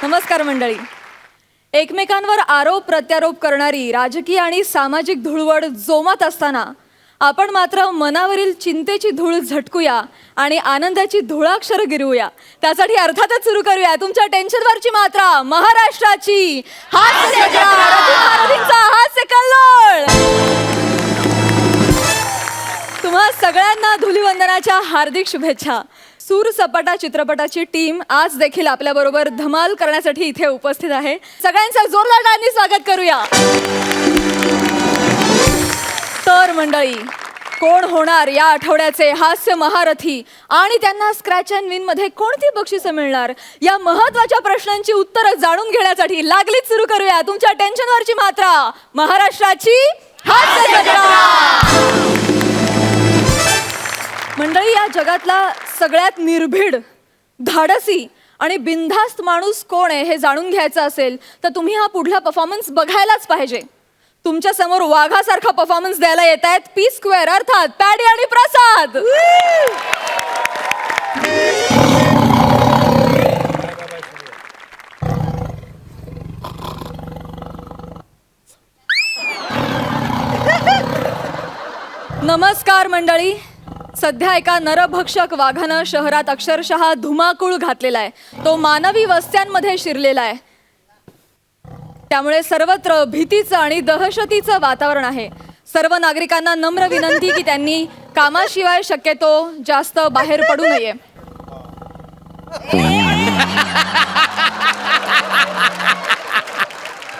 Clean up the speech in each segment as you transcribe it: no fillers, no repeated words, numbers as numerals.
नमस्कार मंडळी. एकमेकांवर आरोप प्रत्यारोप करणारी राजकीय आणि सामाजिक धुळवड जोमात असताना आपण मात्र मनावरील चिंतेची धूळ झटकूया आणि आनंदाची धुळाक्षर गिरवूया. त्यासाठी अर्थातच सुरू करूया तुमच्या टेन्शनवरची मात्रा, महाराष्ट्राची हास्य कल्लोळ. तुम्हा सगळ्यांना धुलीवंदनाच्या हार्दिक शुभेच्छा. सूरसपाटा चित्रपटाची टीम आज देखील आपल्या बरोबर धमाल करण्यासाठी इथे उपस्थित आहे. सगळ्यांचं जोरदार टाळ्यांनी स्वागत करूया. तर मंडळी, कोण होणार या आठवड्याचे हास्य महारथी आणि त्यांना स्क्रॅच अँड विन मध्ये कोणती बक्षिसं मिळणार या महत्त्वाच्या प्रश्नांची उत्तरं जाणून घेण्यासाठी लागलीच सुरू करूया तुमच्या टेन्शनवरची मात्रा, महाराष्ट्राची हास्य जत्रा. मंडळी, या जगातला सगळ्यात निर्भीड, धाडसी आणि बिनधास्त माणूस कोण आहे हे जाणून घ्यायचं असेल तर तुम्ही हा पुढला परफॉर्मन्स बघायलाच पाहिजे. तुमच्या समोर वाघासारखा परफॉर्मन्स द्यायला येत आहेत पी स्क्वेअर अर्थात पॅडी आणि प्रसाद. नमस्कार मंडळी. सध्या एका नरभक्षक वाघानं शहरात अक्षरशः धुमाकूळ घातलेला आहे. तो मानवी वस्त्यांमध्ये शिरलेला आहे. त्यामुळे सर्वत्र भीतीचं आणि दहशतीचं वातावरण आहे. सर्व नागरिकांना नम्र विनंती की त्यांनी कामाशिवाय शक्यतो जास्त बाहेर पडू नये.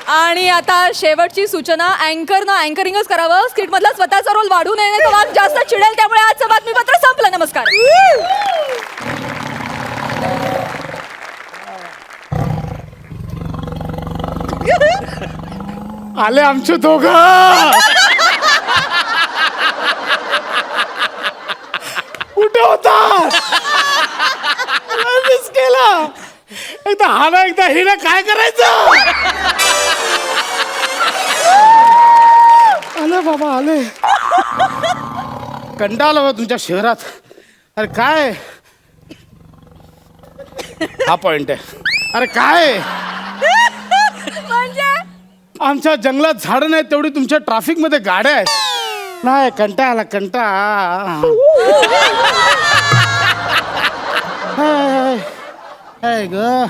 आणि आता शेवटची सूचना, अँकरनं अँकरिंगच करावं. स्किट मधला स्वतःचा रोल वाढू नये, तो वाघ जास्त चिडेल. त्यामुळे आजचं बातमीपत्र संपलं. नमस्कार. आले आमचे दोघं. कुठे होता? मिस केला. एकदा हा ना एकदा हिला काय करायचं. आले बाबा आले. कंटाळा बा तुमच्या शहरात. अरे काय हा पॉइंट आहे. अरे काय आमच्या जंगलात झाडं नाही तेवढी तुमच्या ट्रॅफिक मध्ये गाड्या आहेत. नाही कंटाळा ग.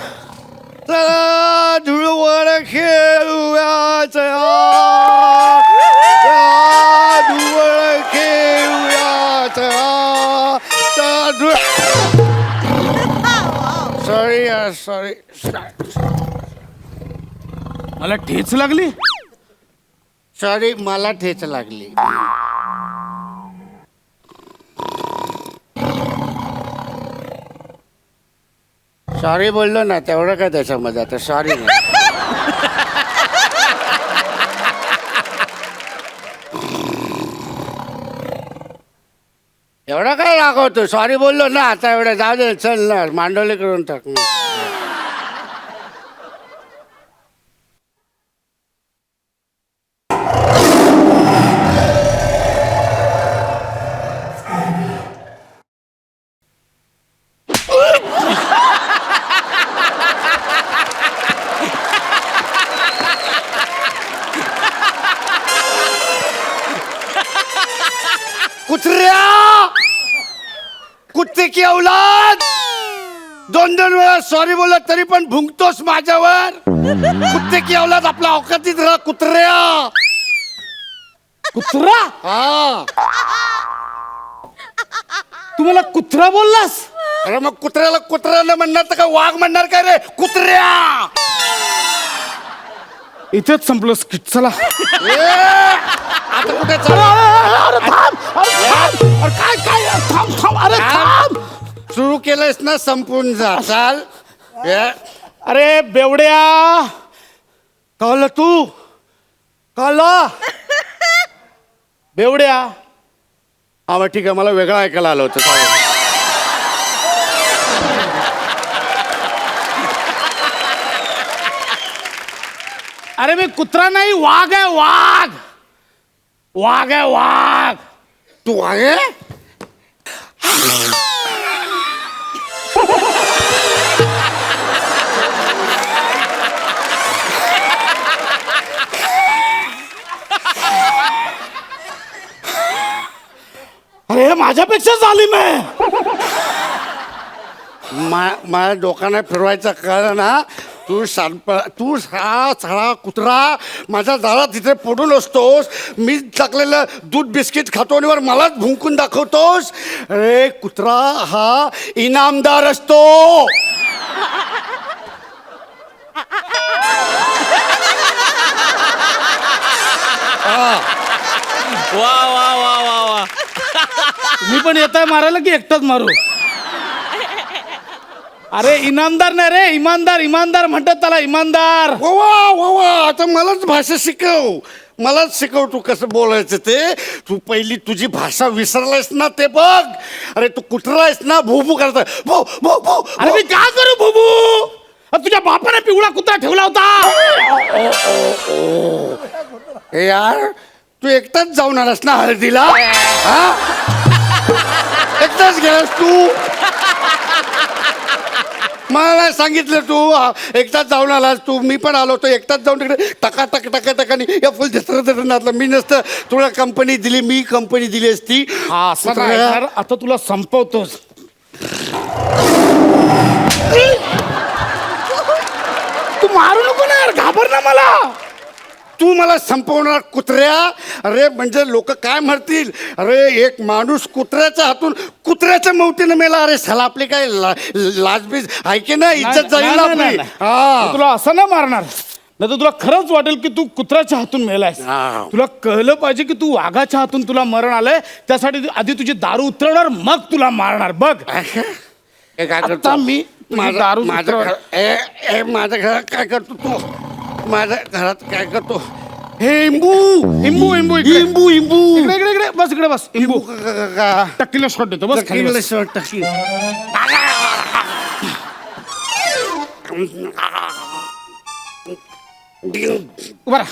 चला धुळवड खेळूया, धुळवड खेळूया. सॉरी मला ठेच लागली. सॉरी, मला ठेच लागली. सॉरी बोललो ना, तेवढं काय त्याच्यामध्ये आता सॉरी नाही. एवढं काय रागवतो. सॉरी बोललो ना, आता एवढं जाऊ दे. चल ना, मांडवली करून टाक. कुत्र्या, कुत्ते की औलाद, 2 वेळा सॉरी बोलत तरी पण भुंकतोस माझ्यावर. कुत्ते की औलाद, आपल्या औकातीत राहा. कुत्र्या. कुत्रा? हा, तुम्हाला कुत्रा बोललास? अरे मग कुत्र्याला कुत्र्याला म्हणणार तर का वाघ म्हणणार काय रे. कुत्र्या. इथेच संपलं स्किट. चला आता कुठे सुरू केलंयस ना, संपून जा. चाल. अरे बेवड्या, कळलं तू? कळलं बेवड्या? हा मग ठीक आहे, मला वेगळं ऐकायला आलं होतं. अरे मी कुत्रा नाही, वाघ आहे. वाघ वाघ आहे. वाघ. तू आहे. अरे माझ्यापेक्षा जालिम आहे. माझ्या डोक्याने फिरवायचं कारण ना तू हा सगळा कुत्रा माझ्या दारात तिथे पडून असतोस. मी टाकलेलं दूध बिस्किट खातो आणि वर मलाच भुंकून दाखवतोस. अरे कुत्रा हा इनामदार असतो. वा वा वा वा वा. मी पण येत आहे मारायला की एकटाच मारू. अरे इनामदार नाही रे, इमानदार. इमानदार म्हणतात त्याला, इमानदार. वा वा वा, आता मलाच भाषा शिकव. मलाच शिकव तू कसं बोलायचं ते. तू पहिली तुझी भाषा विसरलायस ना ते बघ. अरे तू कुत्रा आहेस ना, भू भू करतोय. भू भू भू. अरे मी काय करू बुबू? तुझ्या बापाने पिवळा कुत्रा ठेवला होता. ए यार, तू एकटाच जाऊन आलास ना हळदीला? हा, एकटाच गेलास तू? मला नाही सांगितलं तू एकटाच जाऊन आलास तू. मी पण आलो होतो एकटाच जाऊन तिकडे टका टक टका टकानी या फुल नातलं. मी नसतं तुला कंपनी दिली, मी कंपनी दिली असती. हा असं नाही यार, आता तुला संपवतोस. तू मारू नको ना यार, घाबर ना मला. तू मला संपवणार कुत्र्या? अरे म्हणजे लोक काय म्हणतील? अरे एक माणूस कुत्र्याच्या हातून कुत्र्याच्या मौतीनं मेला. अरे साला आपली काय लाजबीज आहे की नाही? इज्जत जाईल ना नाही, आपली. नाही. हा, तुला असं नाही मारणार, नाही तर तुला खरंच वाटेल की तू कुत्र्याच्या हातून मेलायस. हा. तुला कळलं पाहिजे की तू वाघाच्या हातून तुला मरण आलंय. त्यासाठी आधी तुझी दारू उतरवणार, मग तुला मारणार. बघ हे काय आता करतो? मी तुझी दारू माझ्या उतरवणार. माझ्या घरात काय करतो तू? माझ्या घरात काय करतो? हे इंबू इम्बू इम्बू इंबू इंबू इकडे इकडे इकडे बस, इकडे बस. इम्बू का टक्कीला शॉट देतो, बस खाली बस. उभा राहा.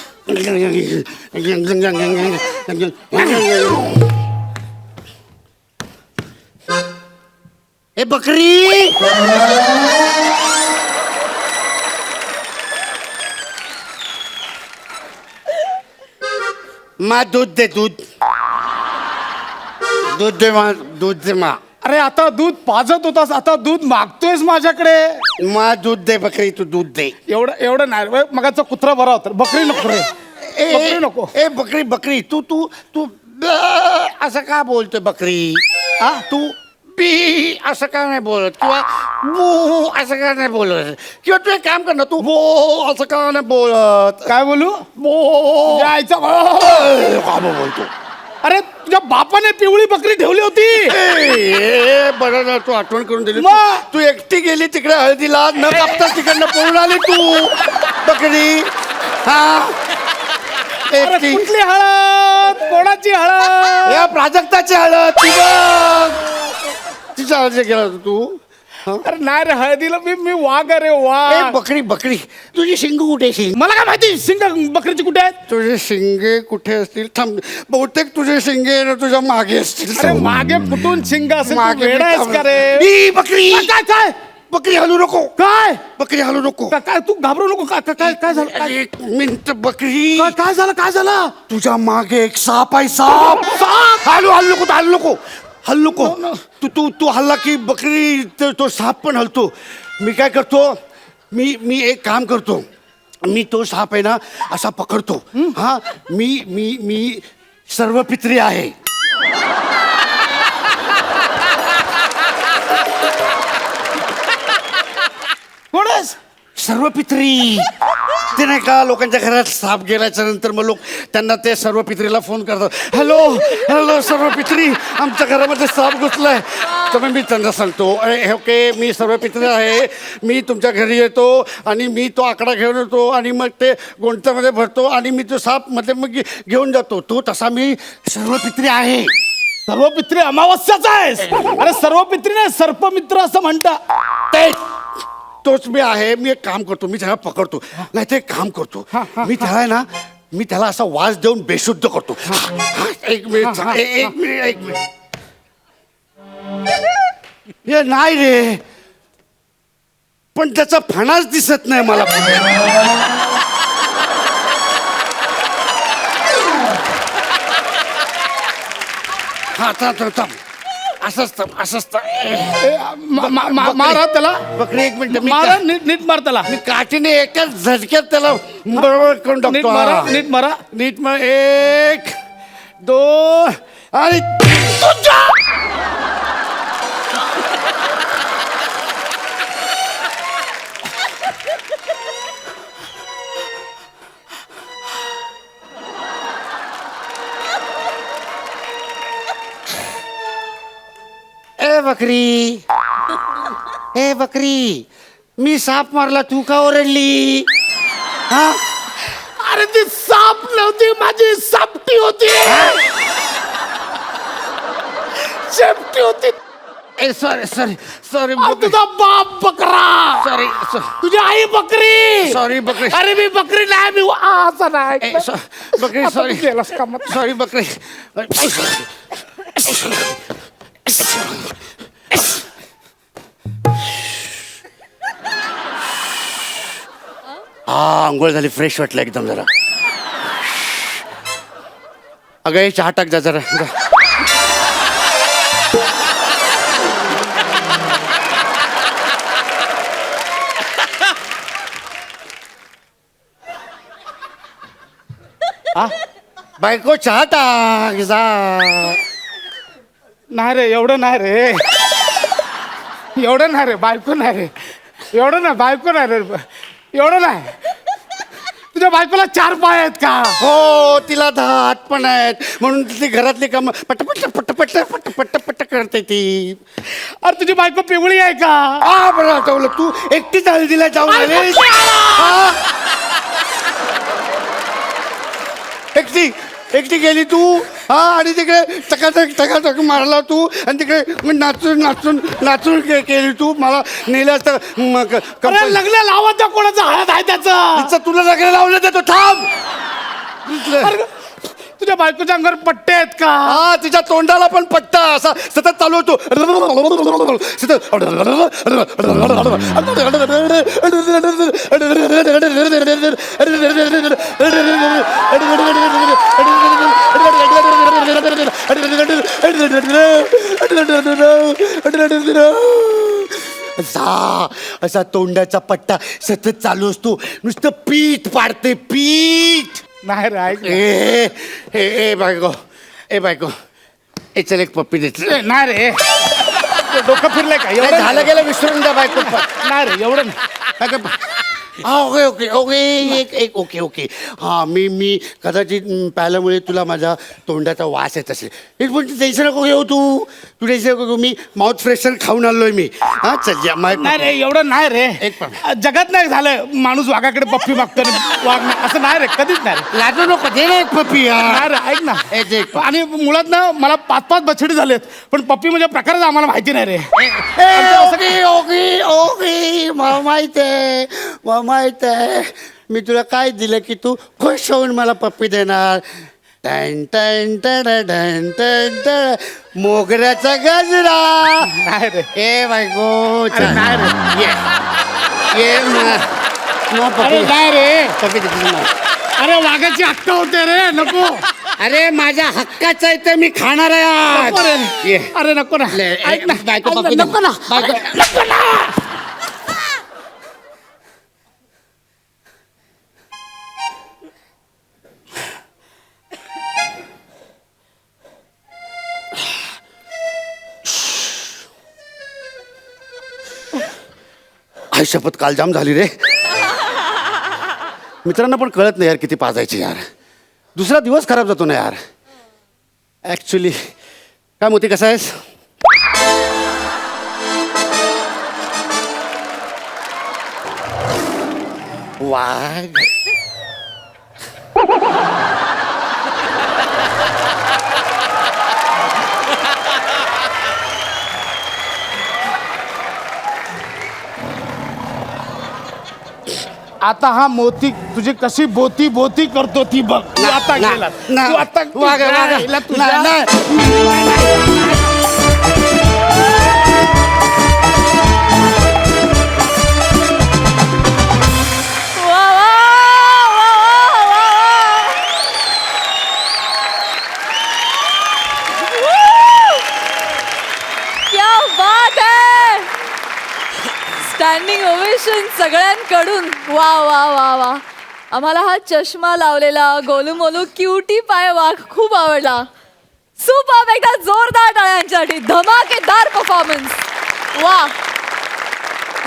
ए बकरी, मा दूध दे. दूध दूध दे मा, दूध दे मा. अरे आता दूध पाजत होतास, आता दूध मागतोयस माझ्याकडे. मा दूध दे बकरी, तू दूध दे. एवढं एवढं नाही रे. मगाचा कुत्रा बरा होता. बकरी नको रे, बकरी नको. ए बकरी बकरी, तू तू तू असं का बोलतोय बकरी? हा, तू बी असं का नाही बोलत, किंवा बो असं का नाही बोलत, किंवा तू एक काम कर ना, तू बो असं का नाही बोलत? काय बोलू? बो जायचं. का बोलतो? अरे तुझ्या बापाने पिवळी बकरी ठेवली होती. ए बरं ना, तू आठवण करून दिली. मग? तू एकटी गेली तिकडे हळदीला, न कापता तिकडनं पळून आली तू बकरी. हा, अरे एकटी. कुठली हळद? कोणाची हळद? या प्राजक्ताची हळद. ती बघ, तिच्या हळदी गेला होता तू. अरे नाही रे, हळदीला मी वाघ. अरे ए वाघ. बकरी बकरी, तुझी शिंग कुठे? शिंग, मला काय माहिती शिंग बकरीची कुठे आहेत? तुझे शिंगे कुठे असतील? थांब, बहुतेक तुझे शिंगे ना तुझ्या मागे असतील. अरे मागे कुठून शिंग असेल? तू मागे वेडा आहेस का रे? ई, बकरी काय काय बकरी हलू नको. काय बकरी हलू नको. काय तू घाबरू नको. काय काय काय झालं? काय एक मिनिट बकरी, काय झालं? काय झालं? तुझ्या मागे एक साप आहे. साप साप. हलू हलू नको, हलू नको, हलू नको. तू तू तू हल्ला की बकरी तो साप पण हलतो. मी काय करतो, मी एक काम करतो. मी तो साप आहे ना असा पकडतो. हा, मी मी मी सर्वपित्री आहे. कोण आहेस? सर्वपित्री. ते नाही का, लोकांच्या घरात साप गेल्याच्या नंतर मग लोक त्यांना ते सर्वपित्रीला फोन करतात. हॅलो हॅलो सर्वपित्री, आमच्या घरामध्ये साप घुसलाय. तर मग मी त्यांना सांगतो, अरे ओके, मी सर्वपित्री आहे, मी तुमच्या घरी येतो आणि मी तो आकडा घेऊन येतो आणि मग ते गोंठ्यामध्ये भरतो आणि मी तो साप मध्ये मग घेऊन जातो. तो तसा मी सर्वपित्री आहे. सर्वपित्री अमावस्याचा आहेस? अरे सर्वपित्री नाही, सर्पमित्र असं म्हणतात. ते तोच मी आहे. मी एक काम करतो, मी त्याला पकडतो. नाही ते एक काम करतो, मी त्याला आहे ना, मी त्याला असा वास देऊन बेशुद्ध करतो. एक मिनिट, एक मिनिट, एक मिनिट. हे नाही रे, पण त्याचा फणाच दिसत नाही मला. हा थांब असंच मारा त्याला बकरी एक मिनिट मारा नीट मार त्याला मी काठीने एकाच झटक्यात त्याला बरोबर करून नीट टाकतो मारा हा. नीट मारा नीट मग 1 2 आणि तुझ्या ए बकरी मी साप मारला तू का ओरडली हा अरे ती साप नव्हती माझी सापटी होती शेपटी होती ए सॉरी अरे तुझा बाप बकरा सॉरी तुझी आई बकरी सॉरी बकरी अरे मी बकरी नाही मी असं नाही बकरी आता सॉरी तू गेलास कामात. सॉरी बकरी हा आंघोळ झाली फ्रेश वाटलं एकदम जरा अगं हे चहा टाक जा जरा जा. हा? बायको चहा टाक जा नाही रे एवढं नाही रे एवढं नाही रे बायको नाही रे एवढं नाही बायको नाही रे एवढं नाही तुझ्या बायकोला 4 पाय आहेत का हो तिला 10 हात पण आहेत म्हणून ती घरातली काम पटपट पटपट पटपट पट करते ती अरे तुझी बायको पिवळी आहे का हा बरं आठवलं तू एकटीच हळदीला जाऊन आले एकटी गेली तू हा आणि तिकडे टकाटक मारला तू आणि तिकडे नाचून केली तू मला नेलं तर अरे लग्न लावायचं कोणाचं हळद आहे त्याचं तुला लग्न लावलं देतो थांब अरे, तुझ्या बायकोच्या अंगावर पट्टे आहेत का हा तिच्या तोंडाला पण पट्टा असा सतत चालू होतो असा तोंडाचा पट्टा सतत चालू असतो नुसतं पीठ पाडते पीठ नाही रे ऐक ना. ए बायको ए चल एक पप्पी देते ए, नाही रे डोकं फिरलंय का एवढं झालं गेलं विसरून द्या बायको नाही रे एवढं नाही. हा ओके हा मी कदाचित प्यायल्यामुळे तुला माझ्या तोंडाचा वास येत असेल हे पण टेन्शन नको घेऊ तू टेन्शन नको घेऊ मी माउथ फ्रेशर खाऊन आलोय मी हा चल या नाही रे एवढं नाही रे एक जगात नाही झालं माणूस वाघाकडे पप्पी मागतो वाघ नाही असं नाही रे कधीच नाही रे. लाजू नको दे ना एक पप्पी नाही रे ऐक ना आणि मुळात ना मला 5 बछडी झालेत पण पप्पी म्हणजे प्रकारच आम्हाला माहिती नाही रे ओके मला माहित आहे मी तुला काय दिलं की तू खुश होऊन मला पप्पी देणार टन टन टन टन टन टन मोगऱ्याचा गजरा नाही रे ए बायको अरे नाही रे ये अरे नाही रे पप्पी दे तुला. अरे वाघाची हक्क होते रे नको अरे माझ्या हक्काचं आहे ते मी खाणार आहे आज. नको रे. ये. अरे नको ना ले, ऐक ना बायको ऐक ना, पप्पी दे. नको ना नको ना आई शपथ कालजाम झाली रे मित्रांना पण कळत नाही यार किती पाजायची यार दुसरा दिवस खराब जातो ना यार ऍक्च्युली काय मोती कसा आहेस वाघ आता हा मोती तुझी कशी बोती बोती करतो ती बघ तू आता गेला तू आता वा, वा, वा, वा, वा. कडून. वा वा वा वा, आम्हाला हा चष्मा लावलेला गोलूमोलू क्युटी पाय वाघ खूप आवडला. सुपर, एकदा जोरदार टाळ्यांसाठी. धमाकेदार परफॉर्मन्स. वा,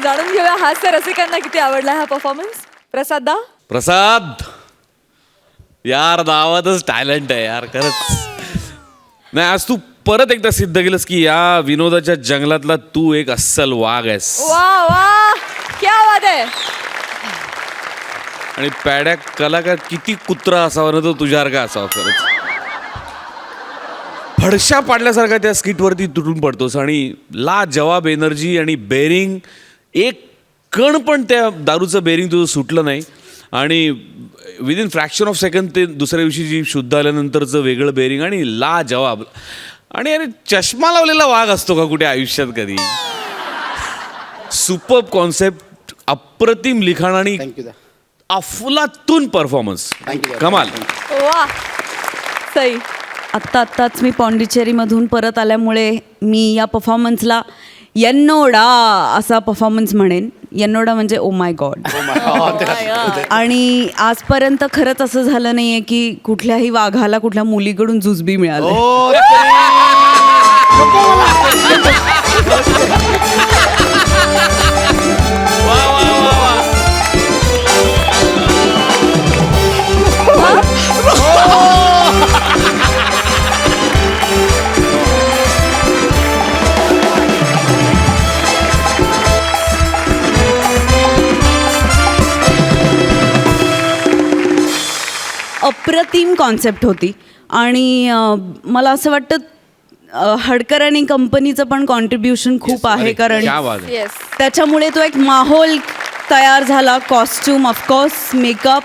जाणून घेऊया हास्य रसिकांना किती आवडला हा परफॉर्मन्स. प्रसाद दा. प्रसाद यार, नावातच टॅलेंट आहे यार, खरंच. नाही, आज तू परत एकदा सिद्ध केलंस की या विनोदाच्या जंगलातला तू एक अस्सल वाघ आहेस. वा वा, क्या बात आहे. आणि पॅड्या कलाकार किती कुत्रा असावा ना तो तुझ्यासारखा असावा खरंच. फडशा पाडल्यासारखा त्या स्किटवरती तुटून पडतोस आणि ला जवाब एनर्जी आणि बेरिंग. एक कण पण त्या दारूचं बेरिंग तुझं सुटलं नाही आणि विदिन फ्रॅक्शन ऑफ सेकंड ते दुसऱ्या दिवशी जी शुद्ध आल्यानंतरचं वेगळं बेरिंग आणि ला जवाब. आणि अरे, चष्मा लावलेला वाघ असतो का कुठे आयुष्यात कधी. सुपर कॉन्सेप्ट, अप्रतिम लिखाण आणि थँक्यू दा. अफलातून परफॉर्मन्स. कमाल. वा, सई. आत्ताच मी पॉंडिचेरीमधून परत आल्यामुळे मी या परफॉर्मन्सला यन्नोडा असा परफॉर्मन्स म्हणेन. यन्नोडा म्हणजे ओ माय गॉड. आणि आजपर्यंत खरंच असं झालं नाही आहे की कुठल्याही वाघाला कुठल्या मुलीकडून जुजबी मिळाली. अप्रतिम कॉन्सेप्ट होती आणि मला असं वाटतं हडकर आणि कंपनीचं पण कॉन्ट्रीब्युशन खूप आहे, कारण क्या बात आहे. येस. त्याच्यामुळे तो एक माहोल तयार झाला. कॉस्ट्यूम, ऑफकोर्स मेकअप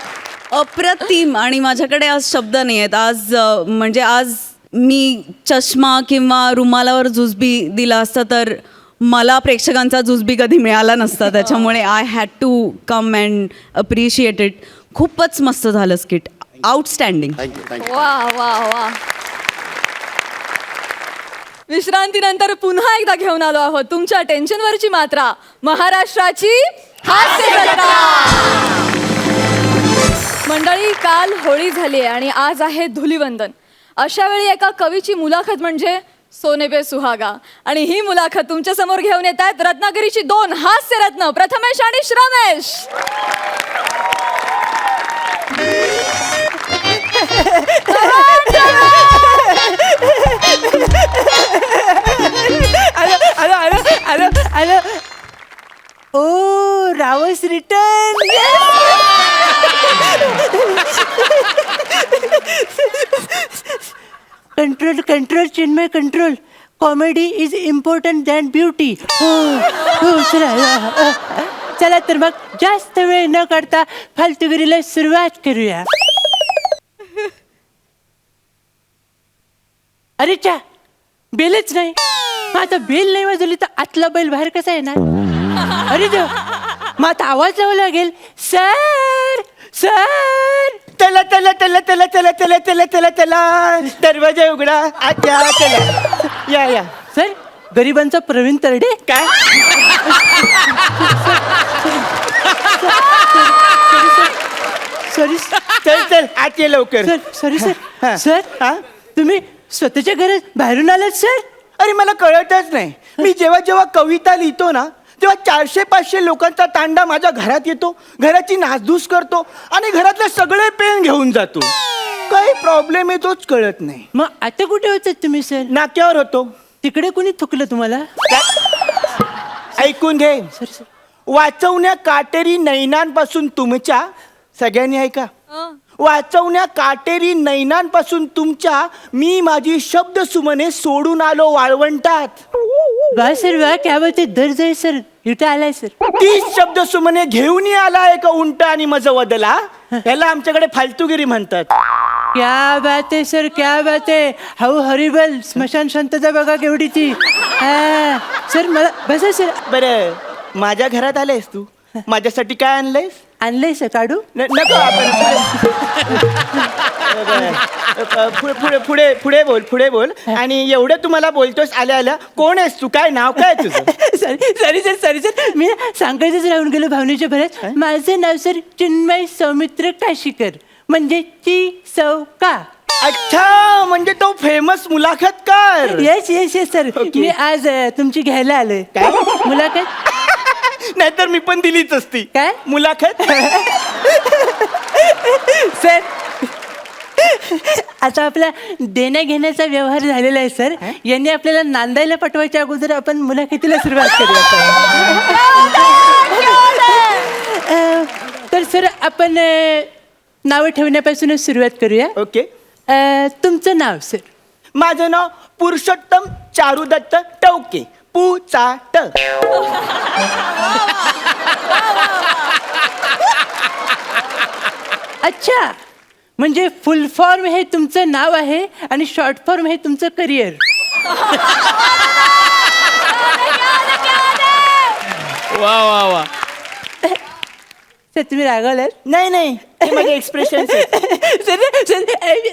अप्रतिम. आणि माझ्याकडे आज शब्द नाही आहेत. आज म्हणजे आज मी चष्मा किंवा रुमालावर जुजबी दिला असता तर मला प्रेक्षकांचा जुजबी कधी मिळाला नसता. त्याच्यामुळे I had to come and appreciate it. खूपच मस्त झालं स्किट. आउटस्टँडिंग. Thank you thank you. वा वा वा. विश्रांतीनंतर पुन्हा एकदा घेऊन आलो आहोत तुमच्या टेन्शनवरची मात्रा, महाराष्ट्राची हास्य जत्रा. मंडळी, काल होळी झाली आहे आणि आज आहे धुलिवंदन. अशा वेळी एका कवीची मुलाखत म्हणजे सोने पे सुहागा. आणि ही मुलाखत तुमच्या समोर घेऊन येत आहेत रत्नागिरीची 2 हास्यरत्न, प्रथमेश आणि श्रमेश. आलो. ओ, रावस return. Control Chinmay, control. Comedy is important than beauty. चला तर मग जास्त वेळ न करता फालतूगिरीला सुरुवात करूया. अरे चा, बेलच नाही. आता बेल नाही वाजवली तर आतला बैल बाहेर कसा येणार? अरे देव, मग आता आवाज लावा लागेल. सर सर, चला चला चला चला चला चला चला चला चला, दरवाजा उघडा, आत्या चला, या. सर, गरिबांचा प्रवीण तरडे. काय? सॉरी. चल आत ये लवकर. Sorry sir. सर, तुम्ही स्वतःच्या घरात बाहेरून आलात सर? अरे मला कळतच नाही. मी जेव्हा कविता लिहितो ना तेव्हा 400-500 लोकांचा तांडा माझ्या घरात येतो, घराची नासधूस करतो आणि घरातले सगळे पेन घेऊन जातो. काही प्रॉब्लेम आहे तोच कळत नाही. मग आता कुठे होते तुम्ही सर? नाक्यावर होतो. तिकडे कोणी थुकलं तुम्हाला? ऐकून घे. वाचवण्या काटेरी नैनांपासून तुमच्या, सगळ्यांनी ऐका, वाचवण्या काटेरी नैनांपासून तुमच्या मी माझी शब्द सुमने सोडून आलो वाळवंटात. वा सर वा, क्या बात आहे. दर्ज आहे सर, इथं आलाय सर. तीच शब्द सुमने घेऊन आला एका उंट आणि मज वदला. याला आमच्याकडे फालतूगिरी म्हणतात. क्या बात आहे सर, क्या बात आहे. How horrible. स्मशान शांतता बघा केवढी ती. सर मला बसा सर. बरं, माझ्या घरात आलेस तू, माझ्यासाठी काय आणलंयस? आणलंय सर काढू? नको आपण पुढे पुढे पुढे बोल पुढे बोल. आणि एवढं तुम्हाला बोलतोस आल्या आल्या, कोण आहेस तू, काय नाव काय तुझं? सॉरी सर मी ना सांगायचंच राहून गेलो भावनेच्या भरात. माझं नाव सर चिन्मय सौमित्र काशीकर, म्हणजे चिसौका. अच्छा, म्हणजे तो फेमस मुलाखतकार. Yes yes yes sir. मी आज तुमची घ्यायला आलोय. काय? मुलाखत? नाहीतर मी पण दिलीच असती. काय? मुलाखत. सर आता आपला देण्या घेण्याचा व्यवहार झालेला आहे सर. यांनी आपल्याला नांदायला पाठवायच्या अगोदर आपण मुलाखतीला सुरुवात करूया. तर सर आपण नावं ठेवण्यापासूनच सुरुवात करूया. ओके. तुमचं नाव सर? माझं नाव पुरुषोत्तम चारुदत्त टवके, पुचाट. अच्छा, म्हणजे फुल फॉर्म हे तुमचं नाव आहे आणि शॉर्ट फॉर्म हे तुमचं करिअर. वा वा वा. सर तुम्ही रागवलात? नाही नाही, हे माझे expression. Sir sir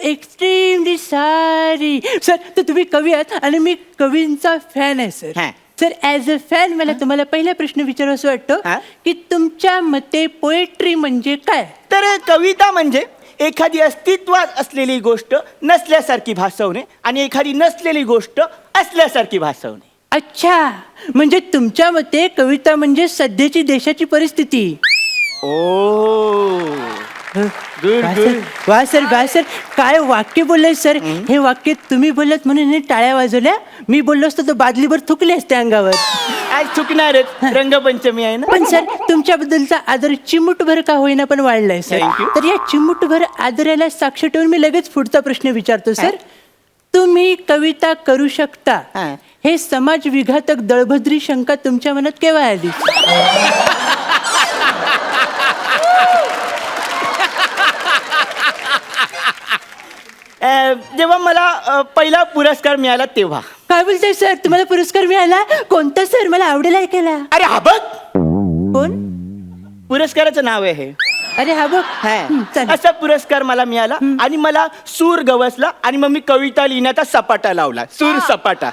extremely sorry sir. तर तुम्ही कवी आहात आणि मी कवींचा फॅन आहे सर. हा. सर ॲज अ फॅन मला तुम्हाला पहिला प्रश्न विचारावा असं वाटतं हा? की तुमच्या मते पोएट्री म्हणजे काय? तर कविता म्हणजे एखादी अस्तित्वात असलेली गोष्ट नसल्यासारखी भासवणे आणि एखादी नसलेली गोष्ट असल्यासारखी भासवणे. अच्छा, म्हणजे तुमच्या मते कविता म्हणजे सध्याची देशाची परिस्थिती. गुड वा सर काय वाक्य बोललंय सर. हे वाक्य तुम्ही बोलत म्हणून हे टाळ्या वाजवल्या. मी बोललो असतो तर बादलीभर थुकले असते अंगावर. आज चुकणारच, रंगपंचमी आहे ना. पण सर तुमच्याबद्दलचा आदर चिमूटभर का होईना पण वाढलाय सर. Thank you. तर या चिमूटभर आदराला साक्ष ठेवून मी लगेच पुढचा प्रश्न विचारतो सर. तुम्ही कविता करू शकता हा. हे समाज विघातक दळभद्री शंका तुमच्या मनात केव्हा आली? जेव्हा मला पहिला पुरस्कार मिळाला तेव्हा. काय बोलताय सर, तुम्हाला पुरस्कार मिळाला? कोणता सर, मला आवडेल ऐकायला. अरे हा बघ, कोण? पुरस्काराचं नाव आहे हे. अरे हा बघ. चालेल. असा पुरस्कार मला मिळाला आणि मला सूर गवसला आणि मग मी कविता लिहिण्याचा सपाटा लावला. सूर सपाटा.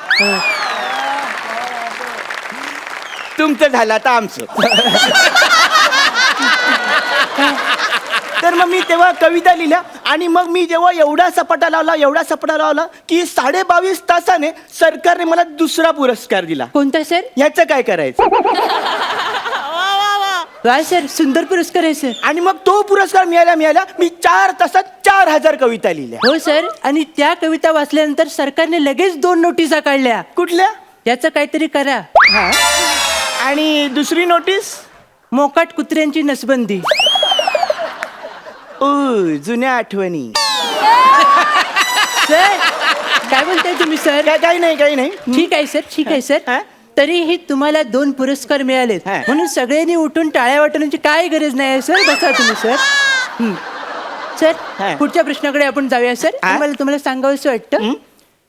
तुमचं झालं आता आमचं. तर मग मी तेव्हा कविता लिहिल्या आणि मग मी जेव्हा एवढा सपाटा लावला की 22.5 तासाने सरकारने मला दुसरा पुरस्कार दिला. कोणता सर? ह्याचं काय करायचं? वा सर, सुंदर पुरस्कार आहे सर. आणि मग तो पुरस्कार मिळाला मी 4 तासात 4000 कविता लिहिल्या. हो सर, आणि त्या कविता वाचल्यानंतर सरकारने लगेच 2 नोटिसा काढल्या. कुठल्या? याचं काहीतरी करा. आणि दुसरी नोटीस? मोकाट कुत्र्यांची नसबंदी. जुन्या आठवणी. सर काय म्हणताय तुम्ही सर? काही नाही. ठीक आहे सर, ठीक आहे सर. हा? तरीही तुम्हाला 2 पुरस्कार मिळालेत हा. म्हणून सगळ्यांनी उठून टाळ्या वाटण्याची काय गरज नाही सर. बसा तुम्ही सर. हा. सर पुढच्या प्रश्नाकडे आपण जाऊया सर. हा? मला तुम्हाला सांगावंसं वाटतं.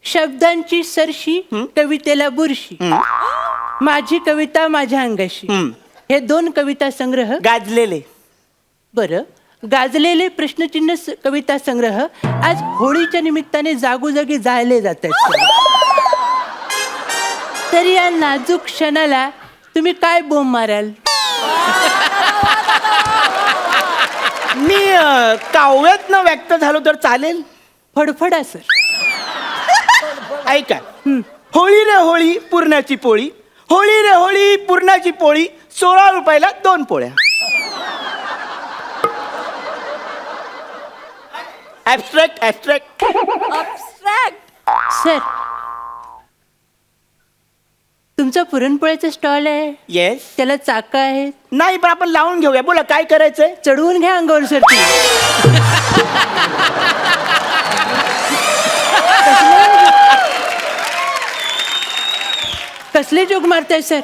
शब्दांची सरशी, कवितेला बुरशी, माझी कविता माझ्या अंगाशी, हे 2 कविता संग्रह. गाजलेले. बरं, गाजलेले प्रश्नचिन्ह कविता संग्रह आज होळीच्या निमित्ताने जागोजागी जाळले जात आहेत. तर या नाजूक क्षणाला तुम्ही काय बोंब माराल? मी काव्यातनं व्यक्त झालो तर चालेल? फडफडा सर. ऐका. होळी रे होळी पुरणाची पोळी, होळी रे होळी पुरणाची पोळी, 16 रुपयाला 2 पोळ्या. ऍबस्ट्रॅक्ट. सर तुमचा पुरणपोळ्याचा स्टॉल आहे? येस. त्याला चाका आहेत? नाही, पण आपण लावून घेऊया. बोला काय करायचंय? चढवून घ्या अंगावर सर. कसले जोक मारताय सर?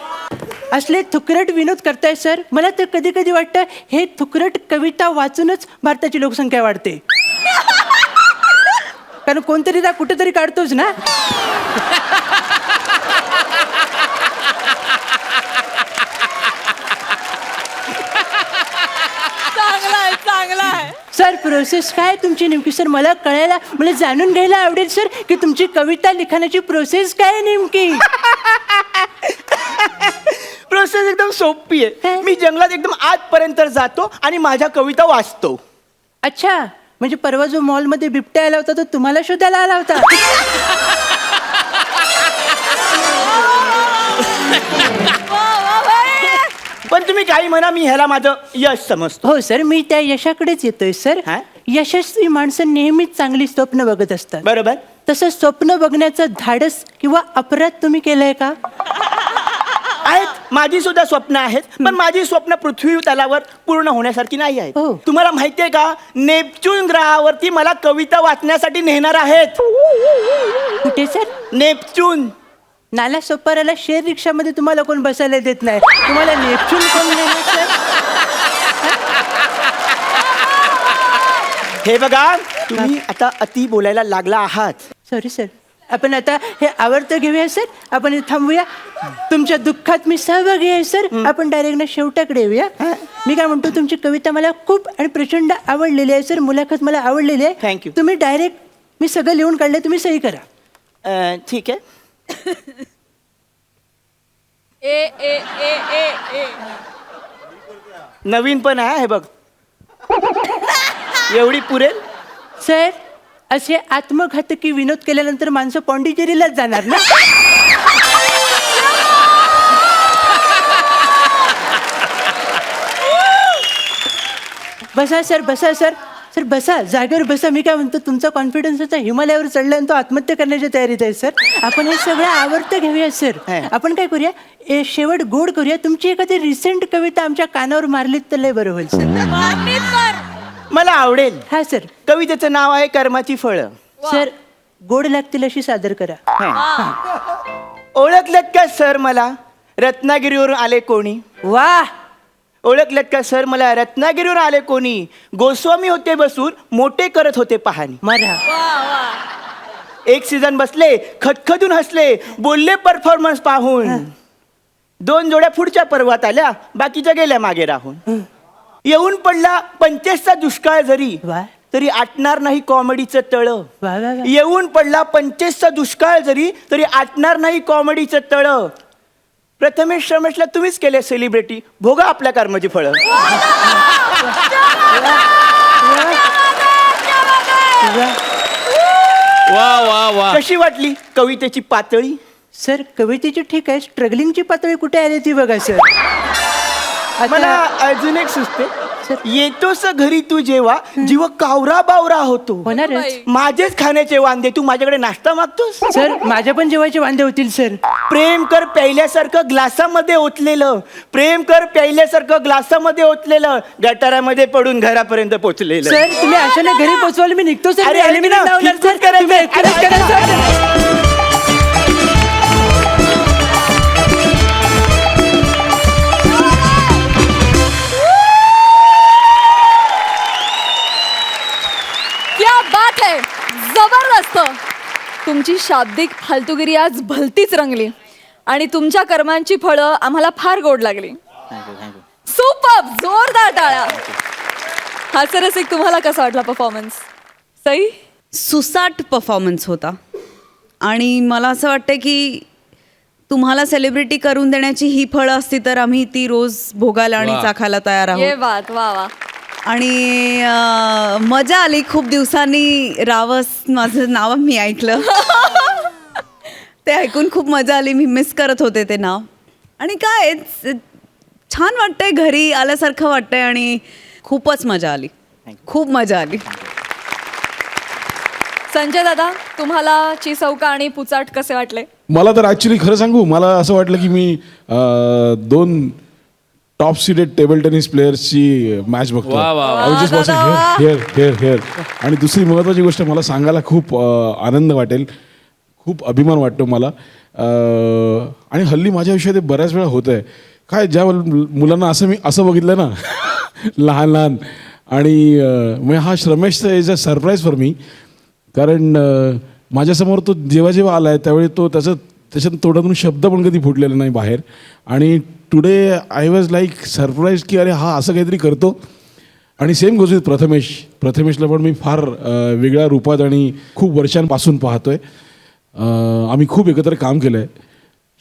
असले थुकरट विनोद करताय सर. मला तर कधी कधी वाटतं हे थुकरट कविता वाचूनच भारताची लोकसंख्या वाढते. कारण कोणतरी त्या कुठेतरी काढतोच ना. सर प्रोसेस काय तुमची नेमकी सर मला कळायला मला जाणून घ्यायला आवडेल सर की तुमची कविता लिखाणाची प्रोसेस काय आहे नेमकी. प्रोसेस एकदम सोपी आहे. काय? मी जंगलात एकदम आतपर्यंत जातो आणि माझ्या कविता वाचतो. अच्छा म्हणजे परवा जो मॉलमध्ये बिबट्या आला होता तो तुम्हाला शोधायला आला होता. पण तुम्ही काही म्हणा, मी ह्याला माझं यश समजतो. हो सर मी त्या यशाकडेच येतोय सर. हा? यशस्वी माणसं नेहमीच चांगली स्वप्न बघत असतात. बरोबर. तसं स्वप्न बघण्याचं धाडस किंवा अपराध तुम्ही केलंय का. आहेत, माझी सुद्धा स्वप्न आहेत, पण माझी स्वप्न पृथ्वी तलावर पूर्ण होण्यासारखी नाही आहेत. हो. तुम्हाला माहितीये का, नेपच्यून ग्रहावरती मला कविता वाचण्यासाठी नेणार आहेत. कुठे सर. नेपच्यून. नाला सोपाराला शेअर रिक्षामध्ये तुम्हाला कोण बसायला देत नाही. तुम्हाला नेपच्यून कोण नेणार सर. हे बघा, तुम्ही आता अति बोलायला लागला आहात. Sorry sir. आपण आता हे आवडतं घेऊया सर. आपण हे थांबूया. तुमच्या दुःखात मी सहभागी आहे सर. आपण डायरेक्ट ना शेवटाकडे येऊया. मी काय म्हणतो, तुमची कविता मला खूप आणि प्रचंड आवडलेली आहे सर. मुलाखत मला आवडलेली आहे. Thank you. तुम्ही डायरेक्ट मी सगळं लिहून काढले, तुम्ही सही करा. ठीक आहे. ए ए ए ए ए नवीन पण आहे हे बघ. एवढी पुरेल. सर असे आत्मघातकी विनोद केल्यानंतर माणसं पॉंडिचेरीलाच जाणार ना. बसा सर, बसा सर. सर बसा, जागेवर बसा. मी काय म्हणतो, तुमचा कॉन्फिडन्स आता हिमालयावर चढला आणि तो आत्महत्या करण्याच्या तयारीत आहे सर. आपण हे सगळं आवडतं घेऊया सर. आपण काय करूया, शेवट गोड करूया. तुमची एखादी रिसेंट कविता आमच्या कानावर मारलीत तर लय बरं होईल सर. मला आवडेल. हा सर. कवितेचं नाव आहे कर्माची फळं. सर गोड लागतील अशी सादर करा. ओळखलेत का सर मला रत्नागिरीवरून आले कोणी. वा. ओळखलेत का सर मला रत्नागिरीवरून आले कोणी. गोस्वामी होते बसून मोठे करत होते पहाणी. मरा. एक सीझन बसले खदखदून हसले बोलले परफॉर्मन्स पाहून. 2 जोड्या पुढच्या पर्वात आल्या, बाकीच्या गेल्या मागे राहून. येऊन पडला 25चा दुष्काळ जरी, वा. तरी आटणार नाही कॉमेडीचं तळ. वा वा वा. येऊन पडला 25चा दुष्काळ जरी, तरी आटणार नाही कॉमेडीचं तळ. प्रथमेश रमेशला तुम्हीच केले सेलिब्रिटी, भोगा आपल्या कर्माची फळं. वा वा वा. कशी वाटली कवितेची पातळी. सर कवितेची ठीक आहे, स्ट्रगलिंगची पातळी कुठे आली ती बघा सर. मला आता अजून एक सुचते. सर. येतोस घरी तू जेव्हा जीव कावरा बावरा होतो. होणारच. माझेच खाण्याचे वांदे, तू माझ्याकडे नाश्ता मागतोस. सर माझ्या पण जेवायचे वांदे होतील सर. प्रेम कर प्यायल्यासारखं ग्लासामध्ये ओतलेलं. प्रेम कर प्यायल्यासारखं ग्लासामध्ये ओतलेलं. गटारामध्ये पडून घरापर्यंत पोचलेलं. सर तुम्ही अशाने घरी पोचवाल, मी निघतो सर. अरे, अरे, मी ना, लावणार किरकिर सर. करायचं. तुम्ही एकटेच अरे, करा, अरे, सर. क्या बात है, जबरदस्त. तुमची शाब्दिक फालतूगिरी आज भलतीच रंगली आणि तुमच्या कर्मांची फळं आम्हाला फार गोड लागली. सुपर, जोरदार टाळ्या. हा सर रसिक, तुम्हाला कसा वाटला परफॉर्मन्स. सई. सुसाट परफॉर्मन्स होता आणि मला असं वाटतं की तुम्हाला सेलिब्रिटी करून देण्याची ही फळं असती तर आम्ही ती रोज भोगायला आणि वा. चाखायला तयार ये आहोत. बात, वा वा. आणि मजा आली. खूप दिवसांनी रावस माझं नाव मी ऐकलं. ते ऐकून खूप मजा आली. मी मिस करत होते ते नाव. आणि काय छान वाटतंय, घरी आल्यासारखं वाटतंय आणि खूपच मजा आली. खूप मजा आली. संजय दादा, तुम्हाला चिसौका आणि पुचाट कसे वाटले. मला तर ॲक्च्युली खरं सांगू, मला असं वाटलं की मी 2 टॉप सीडेड टेबल टेनिस प्लेयर्सची मॅच बघतो. वा, वा, वा. I was just watching here. आणि दुसरी महत्त्वाची गोष्ट मला सांगायला खूप आनंद वाटेल, खूप अभिमान वाटतो मला. आणि हल्ली माझ्या आयुष्यात हे बऱ्याच वेळा होतं आहे. काय ज्या मुलांना मी असं बघितलं ना लहान लहान, आणि म्हणजे हा रमेशचा is a surprise for me. कारण माझ्यासमोर तो जेव्हा आला आहे त्यावेळी तो त्याच्यात तोंडातून शब्द पण कधी फुटलेला नाही बाहेर. आणि today I was like surprise की अरे हा असं काहीतरी करतो. आणि सेम गोष्ट प्रथमेशला पण मी फार वेगळ्या रूपात आणि खूप वर्षांपासून पाहतोय. आम्ही खूप एकत्र काम केलं आहे.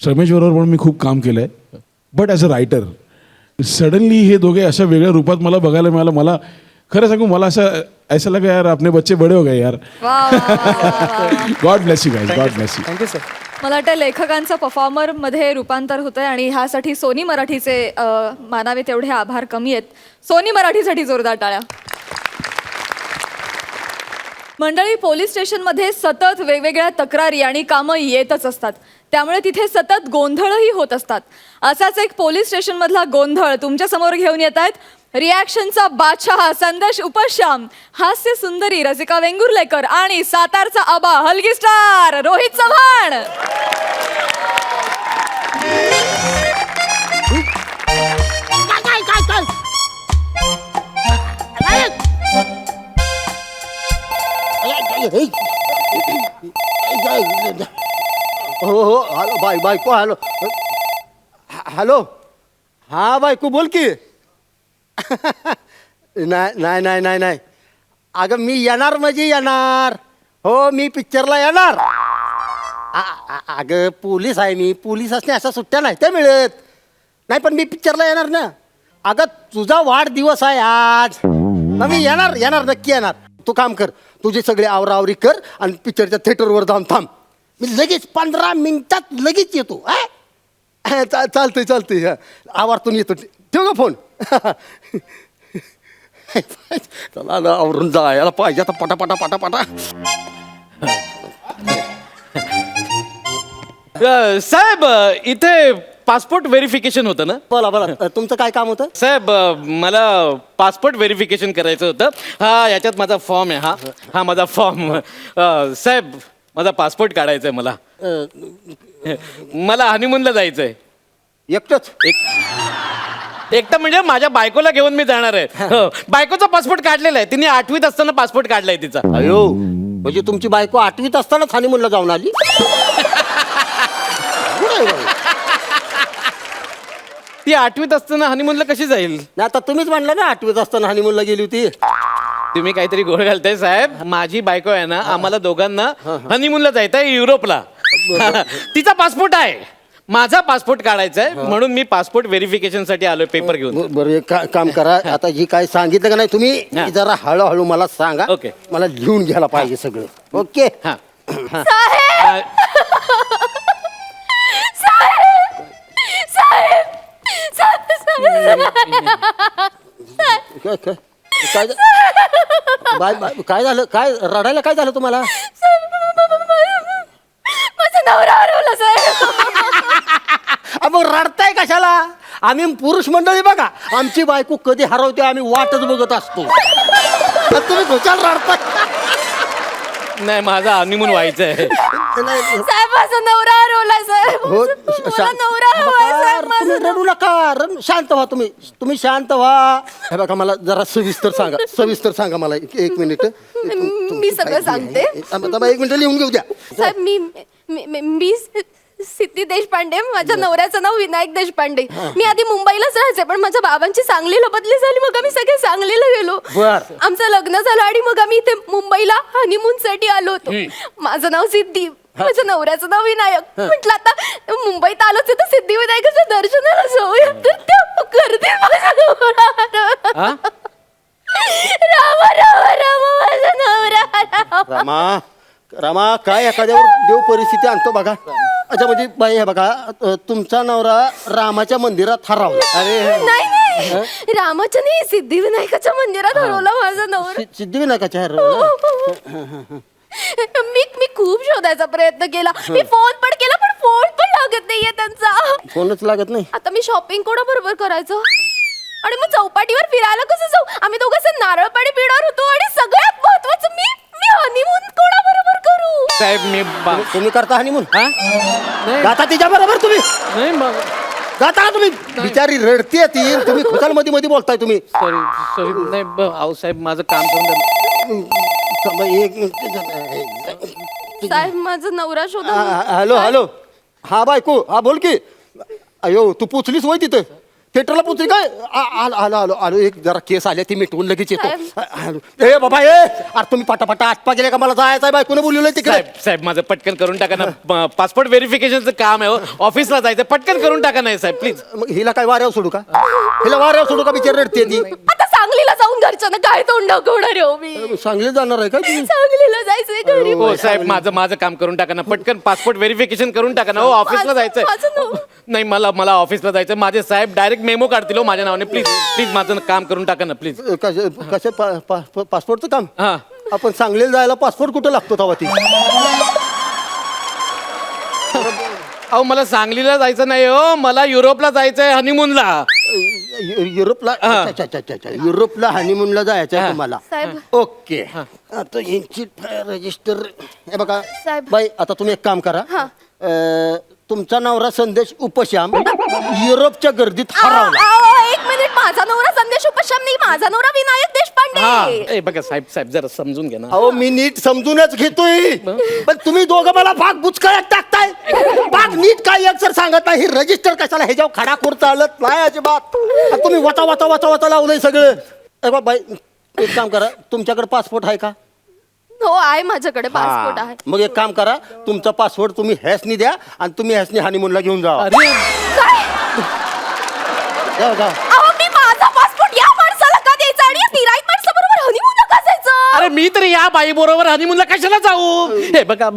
रमेशबरोबर पण मी खूप काम केलं आहे. But as a writer suddenly हे दोघे अशा वेगळ्या रूपात मला बघायला मिळालं. मला खरं सांगू, मला ऐसा लगा यार अपने बच्चे बडे हो गए यार. God bless you guys, God bless you. Thank you sir. मला वाटतं लेखकांचं परफॉर्मरमध्ये रूपांतर होतंय आणि ह्यासाठी सोनी मराठीचे मानावे तेवढे आभार कमी आहेत. सोनी मराठीसाठी जोरदार टाळ्या. मंडळी, पोलीस स्टेशनमध्ये सतत वेगवेगळ्या तक्रारी आणि कामं येतच असतात, त्यामुळे तिथे सतत गोंधळही होत असतात. असाच एक पोलीस स्टेशनमधला गोंधळ तुमच्यासमोर घेऊन येत आहेत रिॲक्शनचा बादशाह संदेश उपश्याम, हास्य सुंदरी रसिका वेंगुर्लेकर आणि सातारचा आबा हलगी स्टार रोहित चव्हाण. हो हो, हॅलो बायको, हॅलो हॅलो. हा बायको बोल की. नाही अगं मी येणार म्हणजे येणार. हो मी पिक्चरला येणार. अगं पोलीस आहे मी, पोलीस असणे अशा सुट्ट्या नाही त्या मिळत. नाही पण मी पिक्चरला येणार ना. अगं तुझा वाढदिवस आहे आज, मग मी येणार नक्की येणार. तू काम कर, तुझी सगळी आवरावरी कर आणि पिक्चरच्या थिएटरवर जाऊन थांब. मी लगेच 15 मिनिटात लगेच येतो. चालतंय आवारातून येतो. ठेव का फोन. चला ना आवरून जायला पाहिजे आता पटापटा. साहेब इथे पासपोर्ट व्हेरिफिकेशन होतं ना. बोला तुमचं काय काम होतं. साहेब मला पासपोर्ट व्हेरिफिकेशन करायचं होतं. हा याच्यात माझा फॉर्म आहे. हा माझा फॉर्म. साहेब माझा पासपोर्ट काढायचा आहे मला. मला हनीमूनला जायचं आहे. एकटंच. एकटं म्हणजे माझ्या बायकोला घेऊन मी जाणार आहे. बायकोचा पासपोर्ट काढलेला आहे. तिने 8वीत असताना पासपोर्ट काढलाय तिचा. अयो म्हणजे तुमची बायको 8वीत असतानाच हनीमूनला जाऊन आली. ती 8वीत असताना हनीमूनला कशी जाईल. नाही आता तुम्हीच म्हणला ना 8वीत असताना हनीमूनला गेली होती. तुम्ही काहीतरी गोळ घालताय साहेब. माझी बायको आहे ना, आम्हाला दोघांना हनीमूनला जायचं आहे युरोपला. तिचा पासपोर्ट आहे, माझा पासपोर्ट काढायचा आहे म्हणून मी पासपोर्ट व्हेरिफिकेशन साठी आलोय पेपर घेऊन. बरं एक काम करा, आता जी काय सांगितलं का नाही तुम्ही जरा हळूहळू मला सांगा. ओके. मला लिहून घ्यायला पाहिजे सगळं. ओके. हा काय झालं, काय रडायला काय झालं तुम्हाला. माझा नवरा हरवला साहेब. मग रडताय कशाला. आम्ही पुरुष मंडळी बघा, आमची बायको कधी हरवते आम्ही वाटच बघत असतो. तुम्ही खुशाल रडताय. नाही माझा हनीमून व्हायचं आहे. साहेब माझा नवरा हरवला साहेब. हो, मला नवरा हवाय साहेब. तुम्ही रडू नका. शांत व्हा तुम्ही शांत व्हा. हे बघा मला जरा सविस्तर सांगा मला. एक मिनिट मी सगळं सांगते. एक मिनिट लिहून घेऊ द्या. साहेब मी सिद्धी देशपांडे, माझ्या नवऱ्याचं नाव विनायक देशपांडे. मी आधी मुंबईलाच राहायचे, पण माझ्या बाबांची सांगलीला बदली झाली, मग आम्ही सगळे सांगलीला गेलो. आमचं लग्न झालं आणि मग आम्ही इथे मुंबईला हनीमून साठी आलो होतो. माझं नाव सिद्धी, माझ्या नवऱ्याचं नाव विनायक. म्हटलं आता मुंबईत आलोच तर सिद्धी विनायकाच्या दर्शनाला जाऊया. तर त्या गर्दीत माझा नवरा रामा माझा नवरा. रामा काय एखाद्यावर देव परिस्थिती आणतो बघा. अच्छा म्हणजे बाई हे बघा, तुमचा नवरा रामाच्या मंदिरात हरवला. अरे नाही रामाच्या नाही, सिद्धिविनायकाच्या मंदिरात हरवला माझा नवरा. सिद्धिविनायकाच्या हरवला. मी खूप शोधायचा प्रयत्न केला. मी फोन पण केला, पण फोन पण लागत नाहीये त्यांचा. फोनच लागत नाही. आता मी शॉपिंग कोणाबरोबर करायचं आणि मग चौपाटीवर फिरायला कसं जाऊ. आम्ही दोघं नारळ पाणी पिणार होतो आणि सगळ्यात महत्वाचं मी हनीमून कोणाबरोबर करू. साहेब तुम्ही करता हनीमून. नाही जाता तिच्या बरोबर तुम्ही. नाही मग जाता तुम्ही. बिचारी रडतीये ती, तुम्ही खुशाल मध्ये बोलताय तुम्ही. सॉरी नाही अहो साहेब माझं काम करून एक मिनिट. साहेब माझा नवरा शोधा. हॅलो हा बायको, हा बोल की. अयो तू पोचलीस वय तिथं. थिएटरला पोचली काय आलो आलो आलो आलो एक जरा केस आले ती मिटवून लगेच येतो ए बाबा अरे तुम्ही पटापटा आटपा गेले का मला जायचं आहे बायकोने बोलवलंय तिकडे साहेब साहेब माझं पटकन करून टाका ना पासपोर्ट व्हेरिफिकेशनचं काम आहे हो. ऑफिसला जायचं पटकन करून टाका नाही साहेब प्लीज. मग हिला काय वाऱ्यावर सोडू का हिला वाऱ्यावर सोडू का बिचार रडते ती आता सांगलीला जाऊन घरच्यांना काय तोंड दाखवणार आहे मी सांगली जाणार आहे का ती सांगलीला जायचंय घरी हो साहेब माझं काम करून टाका ना पटकन पासपोर्ट व्हेरिफिकेशन करून टाका ना हो ऑफिसला माझं नाव. जायचंय नाही मला ऑफिसला जायचं माझे साहेब डायरेक्ट मेमो काढतील हो माझ्या नावाने प्लीज प्लीज माझं काम करून टाका ना प्लीज. कसं पासपोर्टचं काम हा आपण सांगलीला जायला पासपोर्ट कुठं लागतो तेव्हा ती अहो मला सांगलीला जायचं नाही हो मला युरोपला जायचंय हनीमूनला. युरोपला अच्छा, अच्छा, अच्छा, अच्छा. युरोपला हनीमूनला जायचं आहे तुम्हाला साहेब. ओके आता यांची रजिस्टर हे बघा साहेब. बाई आता तुम्ही एक काम करा तुमचा नवरा संदेश उपश्याम युरोपच्या गर्दीत हरवला. एक मिनिट माझा नवरा संदेश उपश्याम नाही माझा नवरा विनायक हा देशपांडे. ए बघा साहेब साहेब जरा समजून घ्या ना. अहो मी नीट समजूनच घेतोय पण तुम्ही दोघं मला भाग बुचकळ्यात टाकताय भाग नीट काय एक सर सांगत नाही रजिस्टर कशाला ह्याच्यावर खडाखोड चालत नाही अजिबात तुम्ही वचा वचा वचा वचा लावलंय सगळं ए बा बाई एक काम करा तुमच्याकडे पासपोर्ट आहे का हो आहे माझ्याकडे पासपोर्ट आहे. मग एक काम करा तुमचा पासपोर्ट तुम्ही हॅसनी द्या आणि तुम्ही हॅसनी हनीमूनला घेऊन जा अरे अहो मी माझा पासपोर्ट या माणसाला का द्यायचा आणि निराईत माणसाबरोबर हनीमूनला का जायचं? अरे मी तर या बाई बरोबर हनीमूनला कशाला जाऊ. हे बघा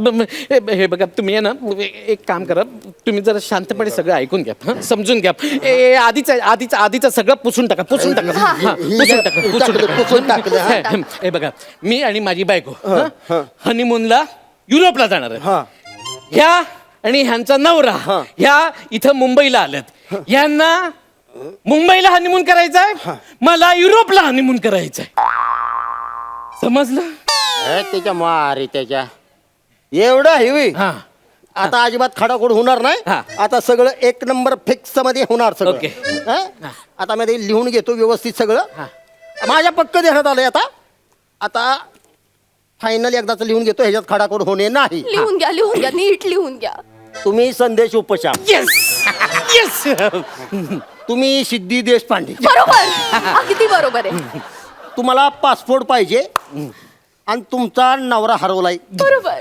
हे बघा तुम्ही आहे ना एक काम करा तुम्ही जरा शांतपणे सगळं ऐकून घ्या हं? समजून घ्या आधीचं सगळं पुसून टाका पुसून टाका हा, पुसून टाका. हे बघा मी आणि माझी बायको हनीमूनला युरोपला जाणार आहे. ह्या आणि ह्यांचा नवरा ह्या इथं मुंबईला आल्यात ह्यांना मुंबईला हनीमून करायचंय मला युरोपला हनीमून करायचंय समजलं. त्याच्या मारी त्याच्या एवढं हेवी हा आता अजिबात खडाखोड होणार नाही हा. आता सगळं एक नंबर फिक्स मध्ये होणार सगळं ओके. हं? आता मी ते लिहून घेतो व्यवस्थित सगळं माझ्या पक्क देण्यात आलंय आता फायनल एकदाच लिहून घेतो ह्याच्यात खडाखोड होणे नाही लिहून घ्या नीट लिहून घ्या. तुम्ही संदेश उपश्याम येस येस तुम्ही सिद्धी देशपांडे बरोबर अगदी बरोबर आहे. तुम्हाला पासपोर्ट पाहिजे आणि तुमचा नवरा हरवलाय बरोबर.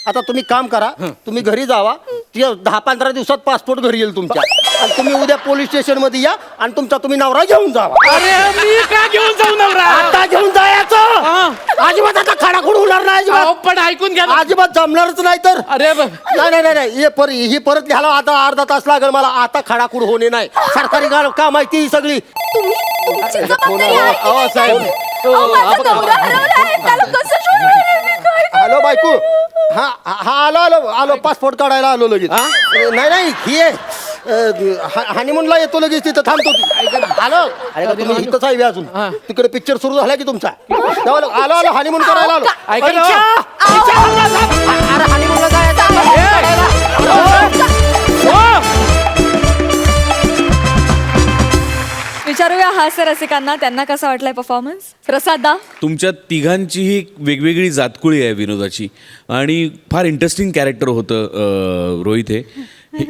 आता तुम्ही काम करा तुम्ही घरी जावा 10-15 दिवसात पासपोर्ट घरी येईल तुमच्या आणि तुम्ही उद्या पोलीस स्टेशन मध्ये या आणि तुमचा तुम्ही नवरा घेऊन जावा. अरे मी का घेऊन जाऊ नवरा आता घेऊन जायचं अजिबात आता खडाखोड होणार नाही अहो, अजिबात पण ऐकून घ्या ना. अजिबात जमणारच नाही तर अरे नाही ही परत घ्यायला आता अर्धा तास लागेल मला आता खडाखोड होणे नाही सरकारी काम आहे ती सगळी तुमची जबाबदारी आहे की नाही? साहेब अहो, माझा नवरा हरवला आहे. त्याला कसं शोधणार आहे मी? काय करू? हॅलो बायको हा आलो पासपोर्ट काढायला आलो लगेच नाही ही हनीमूनला येतो लगेच तिथं थांबतो आलो अरे तुम्ही इथंच आहे अजून तिकडे पिक्चर सुरू झाला की तुमचा आलो हनीमून करायला आलो ऐका ना. अरे हनीमूनला जायचं विचारूया हास्य रसिकांना त्यांना कसा वाटलाय परफॉर्मन्स. प्रसादा तुमच्या तिघांचीही वेगवेगळी जातकुळी आहे विनोदाची आणि फार इंटरेस्टिंग कॅरेक्टर होतं रोहित हे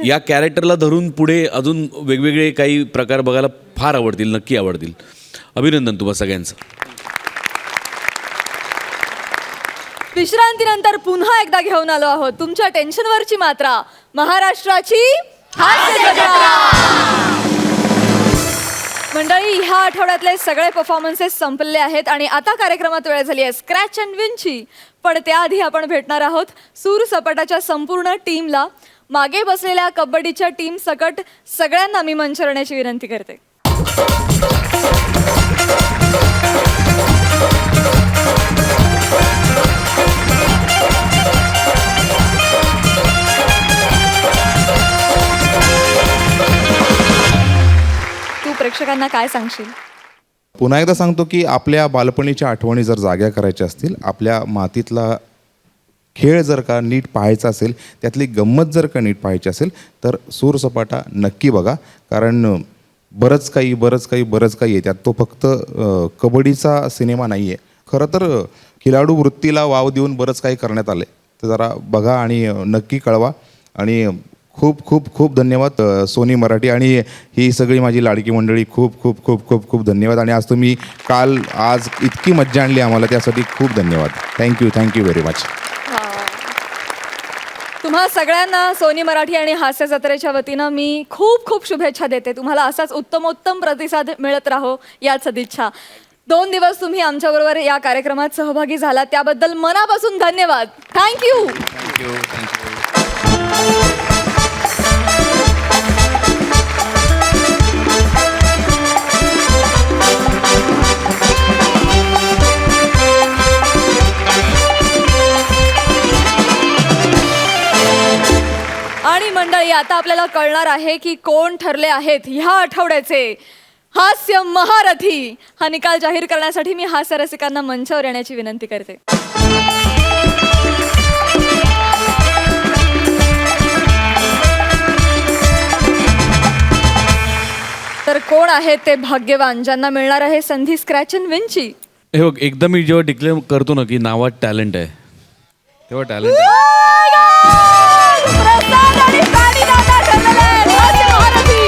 या कॅरेक्टरला धरून पुढे अजून वेगवेगळे काही प्रकार बघायला फार आवडतील नक्की आवडतील. अभिनंदन तुम्हा सगळ्यांचं. विश्रांतीनंतर पुन्हा एकदा घेऊन आलो आहोत तुमच्या टेन्शनवरची मात्रा महाराष्ट्राची हास्य जत्रा. मंडळी ह्या आठवड्यातले सगळे परफॉर्मन्सेस संपले आहेत आणि आता कार्यक्रमात वेळ झाली आहे स्क्रॅच अँड विनची. पण त्याआधी आपण भेटणार आहोत सूर सपाटाच्या संपूर्ण टीमला. मागे बसलेल्या कबड्डीच्या टीम सकट सगळ्यांना मी मंच करण्याची विनंती करते. तू प्रेक्षकांना काय सांगशील. पुन्हा एकदा सांगतो की आपल्या बालपणीच्या आठवणी जर जाग्या करायच्या असतील आपल्या मातीतला खेळ जर का नीट पाहायचा असेल त्यातली गंमत जर का नीट पाहायची असेल तर सूरसपाटा नक्की बघा कारण बरंच काही आहे त्यात. तो फक्त कबड्डीचा सिनेमा नाही आहे. खरं तर खिलाडू वृत्तीला वाव देऊन बरंच काही करण्यात आलं आहे. तर जरा बघा आणि नक्की कळवा आणि खूप खूप खूप धन्यवाद सोनी मराठी आणि ही सगळी माझी लाडकी मंडळी. खूप खूप खूप खूप खूप धन्यवाद. आणि आज तुम्ही आज इतकी मज्जा आणली आम्हाला, त्यासाठी खूप धन्यवाद. Thank you very much. तुम्हा सगळ्यांना सोनी मराठी आणि हास्य जत्रेच्या वतीनं मी खूप खूप शुभेच्छा देते. तुम्हाला असाच उत्तमोत्तम प्रतिसाद मिळत राहो याच सदिच्छा. 2 दिवस तुम्ही आमच्याबरोबर या कार्यक्रमात सहभागी झाला त्याबद्दल मनापासून धन्यवाद. थँक्यू. आणि मंडळी, आता आपल्याला कळणार आहे की कोण ठरले आहेत ह्या आठवड्याचे हास्य महारथी. हा निकाल जाहीर करण्यासाठी मी हास्य रसिकांना मंचावर येण्याची विनंती करते. तर कोण आहेत ते भाग्यवान ज्यांना मिळणार आहे संधी स्क्रॅच अँड विनची? हे बघ, एकदा मी जेव्हा डिक्लेअर करतो ना की नावात टॅलेंट आहे, तेव्हा टॅलेंट आहे. प्रसाद आणि पाणीदादा ठरलेले आहेत हास्य महारथी.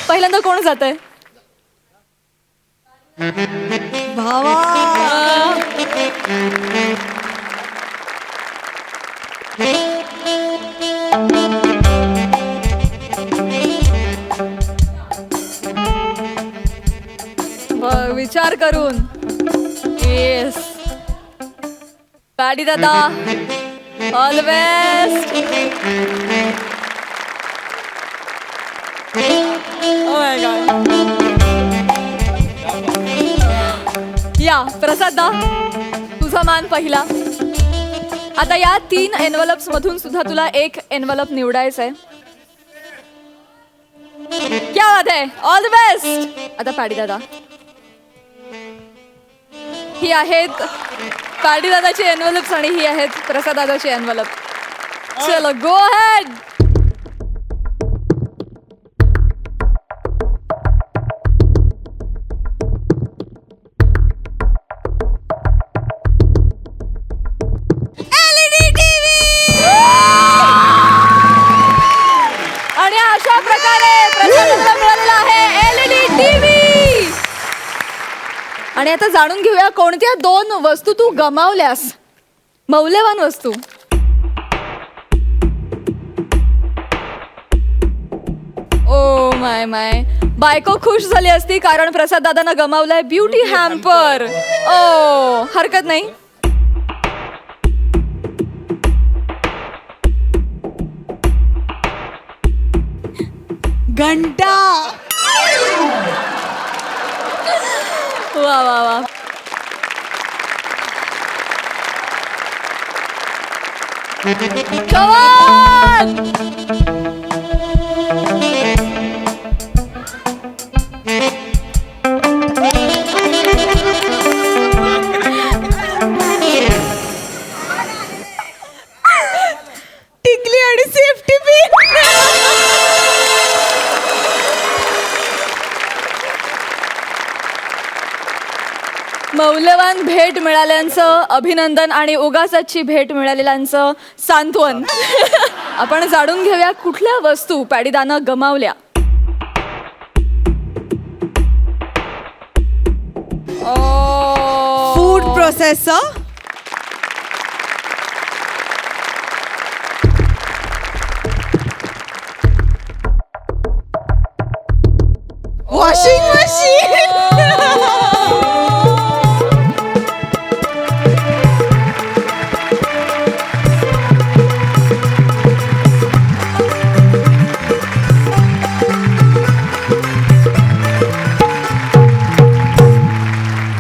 पहिल्यांदा कोण जात आहे? भावा. विचार करून. येस, पॅडी दादा, ऑल द बेस्ट. या प्रसाद दा, तुझा मान पहिला. आता या 3 एनव्हलप्स मधून सुद्धा तुला एक एनव्हलप निवडायचं आहे. क्या बात आहे, ऑल द बेस्ट. आता पॅडी दादा, ही आहेत पॅडी दादाची एनव्हलप्स आणि ही आहेत प्रसाद दादाची एनव्हलप. चलो गो अहेड. आणि अशा प्रकारे प्रसादाला मिळालेला आहे LED TV. आणि आता जाणून घेऊया कोणत्या 2 वस्तू तू गमावल्यास. मौल्यवान वस्तू. ओ माय माय, बायको खुश झाली असती कारण प्रसाद दादांना गमावलाय ब्युटी हॅम्पर. ओ हरकत नाही. घंटा. वा वा वा. कमाल. टिकली आणि सेफ्टी पिन. मौल्यवान भेट मिळाल्यांचं अभिनंदन आणि उगाचची भेट मिळालेल्यांचं सांत्वन. आपण जाणून घेऊया कुठल्या वस्तू पॅडीदानं गमावल्या. Food processor. Washing machine.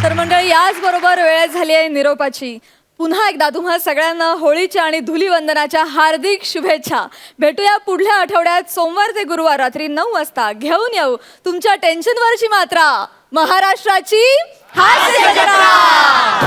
तर मंडळी, याचबरोबर वेळ झाली आहे निरोपाची. पुन्हा एकदा तुम्हा सगळ्यांना होळीच्या आणि धुलीवंदनाच्या हार्दिक शुभेच्छा. भेटूया पुढल्या आठवड्यात सोमवार ते गुरुवार रात्री 9 वाजता. घेऊन येऊ तुमच्या टेन्शनवरची मात्रा, महाराष्ट्राची हास्य जत्रा.